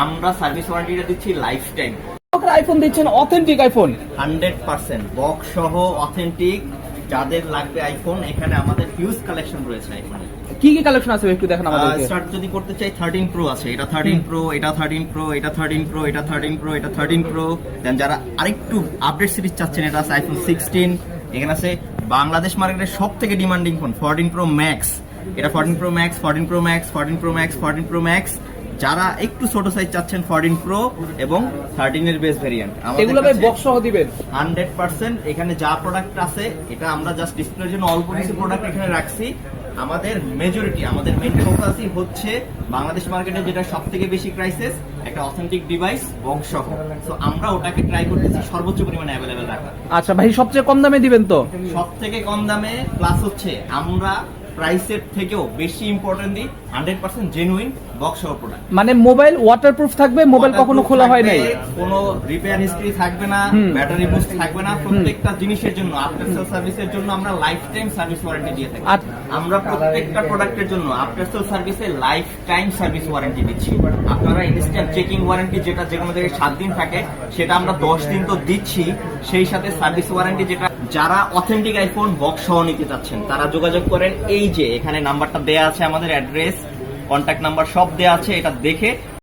আমরা সার্ভিস ওয়ারেন্টিটা দিচ্ছি life time. IPhone দিচ্ছেন, অথেন্টিক আইফোন 100% বক্স সহ অথেন্টিক। যাদের লাগবে আইফোন, এখানে আমাদের হিউজ কালেকশন রয়েছে আইফোনের। কি কি কালেকশন আছে একটু দেখেন আমাদেরকে। স্টার্ট যদি করতে চাই 13 প্রো আছে, এটা 13 প্রো, এটা 13 প্রো, এটা 13 প্রো, এটা 13 প্রো, এটা 13 প্রো। দেন যারা আরেকটু আপডেট সিরিজ চাচ্ছেন, এটা আছে আইফোন 16। এখানে আছে বাংলাদেশ মার্কেটের সবথেকে ডিমান্ডিং ফোন 14 প্রো ম্যাক্স। এটা 14 pro max, 14 pro max, 14 pro max, 14 pro max. যারা একটু ছোট সাইজ চাচ্ছেন 14 প্রো এবং 13 এর বেস ভেরিয়েন্ট, এগুলো ভাই বক্স সহ দিবেন 100%। এখানে যা প্রোডাক্ট আছে, এটা আমরা জাস্ট ডিসপ্লের জন্য অল্প কিছু প্রোডাক্ট এখানে রাখছি। আমাদের মেজরিটি, আমাদের মেইন ফোকাসই হচ্ছে বাংলাদেশ মার্কেটে যেটা সবথেকে বেশি ক্রাইসিস, একটা অথেন্টিক ডিভাইস বক্স সহ। সো আমরা ওটাকে ট্রাই করতেছি সর্বোচ্চ পরিমাণে অ্যাভেলেবেল রাখা। আচ্ছা ভাই, সবচেয়ে কম দামে দিবেন তো? সবথেকে কম দামে, প্লাস হচ্ছে আমরা প্রাইসের থেকেও বেশি ইম্পর্টেন্ট দিই 100% জেনুইন বক্স সহ প্রোডাক্ট। মানে মোবাইল ওয়াটারপ্রুফ থাকবে, মোবাইল কখনো খোলা হয় নাই, কোনো রিপেয়ার হিস্ট্রি থাকবে না, ব্যাটারি বুস্ট থাকবে না। প্রত্যেকটা জিনিসের জন্য, আফটার সেল সার্ভিসের জন্য আমরা লাইফ টাইম সার্ভিস ওয়ারেন্টি দিয়ে থাকি। আমরা প্রত্যেকটা প্রোডাক্টের জন্য আফটার সেল সার্ভিসে লাইফ টাইম সার্ভিস ওয়ারেন্টি দিচ্ছি। আপনারা ইনস্ট্যান্ট চেকিং ওয়ারেন্টি যেটা যেকোনো জায়গায় 7 দিন থাকে, সেটা আমরা 10 দিন তো দিচ্ছি। সেই সাথে সার্ভিস ওয়ারেন্টি যেটা, যারা অথেন্টিক আইফোন বক্স সহ নিতে চাচ্ছেন তারা যোগাযোগ করেন। এই যে এখানে নাম্বারটা দেয়া আছে, আমাদের অ্যাড্রেস, কন্ট্যাক্ট নাম্বার সব দেয়া আছে, এটা দেখে